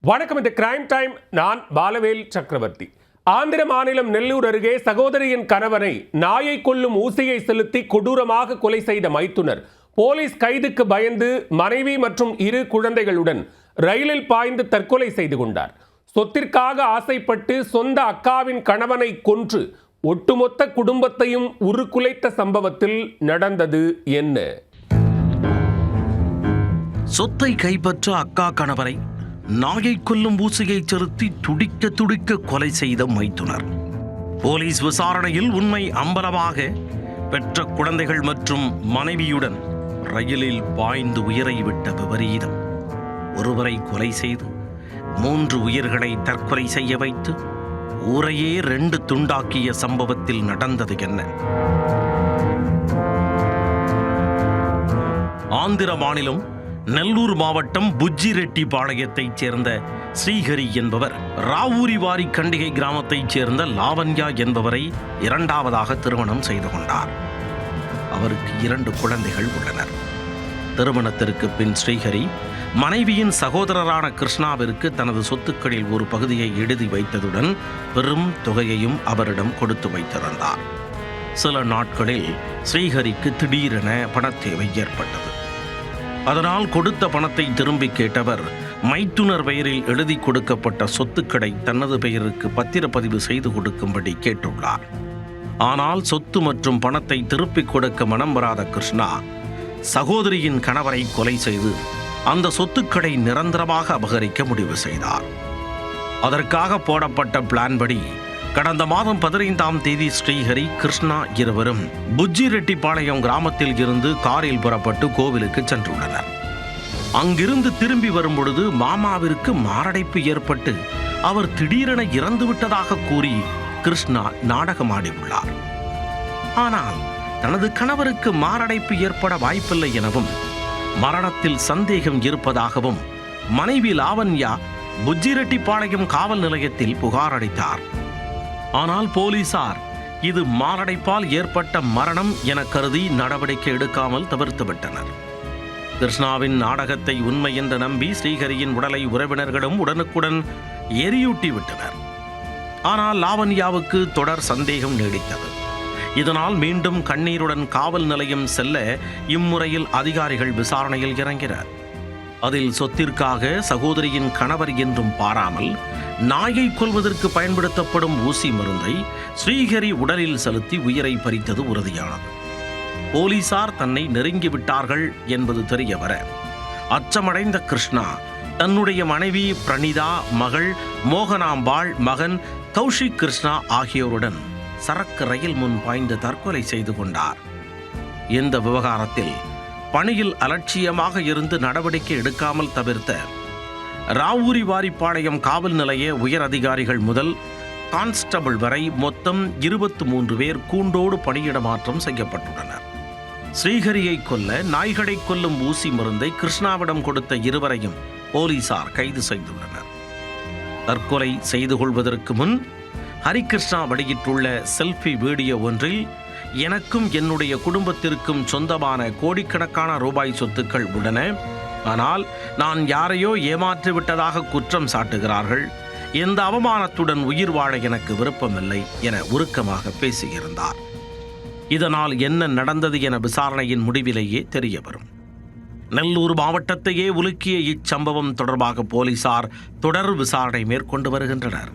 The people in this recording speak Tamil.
வணக்கம். இது கிரைம் டைம். நான் பாலவேல் சக்கரவர்த்தி. ஆந்திர மாநிலம் நெல்லூர் அருகே சகோதரியின் கணவனை நாயை கொல்லும் ஊசியை செலுத்தி கொடூரமாக கொலை செய்த மைத்துனர் போலீஸ் கைதுக்கு பயந்து மனைவி மற்றும் 2 குழந்தைகளுடன் ரயிலில் பாய்ந்து தற்கொலை செய்து கொண்டார். சொத்திற்காக ஆசைப்பட்டு சொந்த அக்காவின் கணவனை கொன்று ஒட்டுமொத்த குடும்பத்தையும் உருக்குலைத்த சம்பவத்தில் நடந்தது என்ன? சொத்தை கைப்பற்ற அக்கா கணவரை நாயை கொல்லும் ஊசியை செலுத்தி துடிக்க துடிக்க கொலை செய்த மைத்துனர். போலீஸ் விசாரணையில் உண்மை அம்பலமாக பெற்ற குழந்தைகள் மற்றும் மனைவியுடன் ரயிலில் பாய்ந்து உயிரை விட்ட விபரீதம். ஒருவரை கொலை செய்து 3 உயிர்களை தற்கொலை செய்ய வைத்து ஊரையே 2 துண்டாக்கிய சம்பவத்தில் நடந்தது என்ன? ஆந்திர மாநிலம் நெல்லூர் மாவட்டம் புஜ்ஜிரெட்டிபாளையத்தைச் சேர்ந்த ஸ்ரீஹரி என்பவர் ராவூரிவாரி கண்டிகை கிராமத்தைச் சேர்ந்த லாவண்யா என்பவரை 2வது திருமணம் செய்து கொண்டார். அவருக்கு 2 குழந்தைகள் உள்ளனர். திருமணத்திற்கு பின் ஸ்ரீஹரி மனைவியின் சகோதரரான கிருஷ்ணாவிற்கு தனது சொத்துக்களில் ஒரு பகுதியை எழுதி வைத்ததுடன் பெரும் தொகையையும் அவரிடம் கொடுத்து வைத்திருந்தார். சில நாட்களில் ஸ்ரீஹரிக்கு திடீரென பணத்தேவை ஏற்பட்டது. அதனால் கொடுத்த பணத்தை திரும்பி கேட்டவர் மைத்துனர் பெயரில் எழுதி கொடுக்கப்பட்ட சொத்துக்களை தனது பெயருக்கு பத்திரப்பதிவு செய்து கொடுக்கும்படி கேட்டுள்ளார். ஆனால் சொத்து மற்றும் பணத்தை திருப்பிக் கொடுக்க மனம் வராத கிருஷ்ணா சகோதரியின் கணவரை கொலை செய்து அந்த சொத்துக்களை நிரந்தரமாக அபகரிக்க முடிவு செய்தார். அதற்காக போடப்பட்ட பிளான் படி கடந்த மாதம் 15ஆம் தேதி ஸ்ரீஹரி, கிருஷ்ணா இருவரும் புஜ்ஜிரெட்டிபாளையம் கிராமத்தில் இருந்து காரில் புறப்பட்டு கோவிலுக்கு சென்றுள்ளனர். அங்கிருந்து திரும்பி வரும் பொழுது மாமாவிற்கு மாரடைப்பு ஏற்பட்டு அவர் திடீரென இறந்துவிட்டதாக கூறி கிருஷ்ணா நாடகமாடியுள்ளார். ஆனால் தனது கணவருக்கு மாரடைப்பு ஏற்பட வாய்ப்பில்லை எனவும் மரணத்தில் சந்தேகம் இருப்பதாகவும் மனைவி லாவண்யா புஜ்ஜிரெட்டிபாளையம் காவல் நிலையத்தில் புகார் அளித்தார். ஆனால் போலீசார் இது மாரடைப்பால் ஏற்பட்ட மரணம் என கருதி நடவடிக்கை எடுக்காமல் தவிர்த்துவிட்டனர். கிருஷ்ணாவின் நாடகத்தை உண்மை என்று நம்பி ஸ்ரீஹரியின் உடலை உறவினர்களும் உடனுக்குடன் எரியூட்டி விட்டனர். ஆனால் லாவண்யாவுக்கு தொடர் சந்தேகம் நீடித்தது. இதனால் மீண்டும் கண்ணீருடன் காவல் நிலையம் செல்ல இம்முறையில் அதிகாரிகள் விசாரணையில் இறங்கினர். அதில் சொத்திற்காக சகோதரியின் கணவர் என்றும் பாராமல் நாயை கொல்வதற்கு பயன்படுத்தப்படும் ஊசி மருந்தை ஸ்ரீஹரி உடலில் செலுத்தி உயிரை பறித்தது உறுதியானது. போலீசார் தன்னை நெருங்கிவிட்டார்கள் என்பது தெரிய வர அச்சமடைந்த கிருஷ்ணா தன்னுடைய மனைவி பிரணிதா, மகள் மோகனாம்பாள், மகன் கௌஷிக் கிருஷ்ணா ஆகியோருடன் சரக்கு ரயில் முன் பாய்ந்து தற்கொலை செய்து கொண்டார். இந்த விவகாரத்தில் பணியில் அலட்சியமாக இருந்து நடவடிக்கை எடுக்காமல் தவிர்த்த ராவூரிவாரிப்பாளையம் காவல் நிலைய உயர் அதிகாரிகள் முதல் கான்ஸ்டபிள் வரை மொத்தம் 23 பேர் கூண்டோடு பணியிட மாற்றம் செய்யப்பட்டுள்ளனர். ஸ்ரீஹரியை கொல்ல நாய்களை கொல்லும் ஊசி மருந்தை கிருஷ்ணாவிடம் கொடுத்த 2வரையும் போலீசார் கைது செய்துள்ளனர். தற்கொலை செய்து கொள்வதற்கு முன் ஹரிகிருஷ்ணா வெளியிட்டுள்ள செல்ஃபி வீடியோ ஒன்றில் எனக்கும் என்னுடைய குடும்பத்திற்கும் சொந்தமான கோடிக்கணக்கான ரூபாய் சொத்துக்கள் உள்ளன. ஆனால் நான் யாரையோ ஏமாற்றி விட்டதாக குற்றம் சாட்டுகிறார்கள். எந்த அவமானத்துடன் உயிர் வாழ எனக்கு விருப்பமில்லை என உருக்கமாக பேசியிருந்தார். இதனால் என்ன நடந்தது என விசாரணையின் முடிவிலேயே தெரிய வரும். நெல்லூர் மாவட்டத்தையே உலுக்கிய இச்சம்பவம் தொடர்பாக போலீசார் தொடர் விசாரணை மேற்கொண்டு வருகின்றனர்.